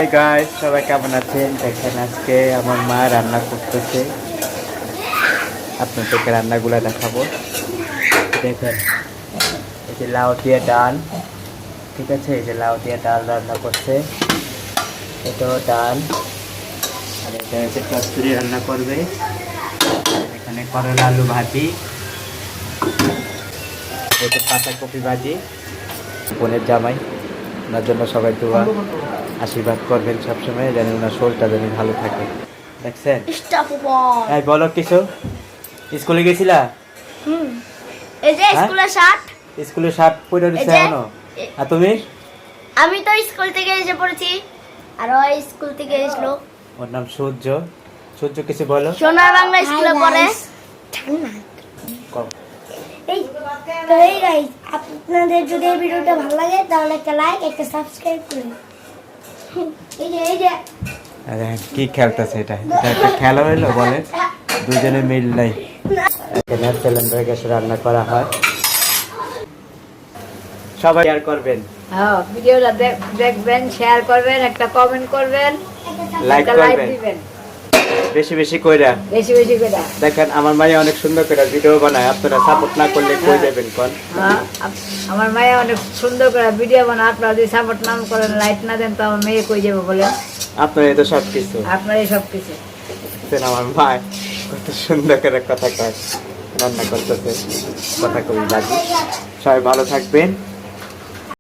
Hi guys, সবাই কেমন আছেন? দেখেন আজকে আমার মা রান্না করতেছে, আপনাদেরকে রান্নাগুলো দেখাবো। দেখেন এই যে লাউ দিয়ে ডাল, ঠিক আছে, এই যে লাউ দিয়ে ডাল রান্না করছে, এটাও ডাল, আর এটা হচ্ছে কচুরি রান্না করবে, এখানে করলা আলু ভাজি, এটা পাতাকপি ভাজি। বোনের জামাই, ওনার জন্য সবাই দোয়া আশীর্বাদ করবেন সবসময়, যেন ওনার শরীরটা যেন ভালো থাকে। দেখছেন? এই বলো কিছু। স্কুলে গেছিলা? এই যে স্কুলের শার্ট, স্কুলের শার্ট পরে রয়েছে এখনো। আর তুমি? আমি তো স্কুল থেকে এসে পড়েছি, আর ওই স্কুল থেকে এসলো। ওর নাম সূর্য। সূর্য কিছু বলো। সোনার বাংলা স্কুলে পড়ে। কম। এই গাইস, আপনাদের যদি এই ভিডিওটা ভালো লাগে তাহলে একটা লাইক, একটা সাবস্ক্রাইব করুন। এই যে আরে কি খেলতেছে এটা? এটা একটা খেলা হইলো বলে? দুজনে মিল নাই। এখানে সিলিন্ডার গ্যাসে রান্না করা হয়। সবাই শেয়ার করবেন, হ্যাঁ, ভিডিওটা দেখবেন, শেয়ার করবেন, একটা কমেন্ট করবেন, লাইক একটা লাইক করবেন, দিবেন, বেশি বেশি কইরা। বেশি বেশি করে। দেখেন আমার মাইয়া অনেক সুন্দর করে ভিডিও বানায়, আপনারা সাপোর্ট না করলে কই যাবেন কোন? হ্যাঁ, আমার মায়ে অনেক সুন্দর করে ভিডিও বানায়, আপনারা যদি সাপোর্ট না করেন, লাইক না দেন, তো আমার মেয়ে কই যাবে বলেন? আপনারা তো সব কিছু। আপনারই সব কিছু। আমার মা কত সুন্দর করে কথা কয়, রান্না করতেছে, কথা কই লাগি। সবাই ভালো থাকবেন।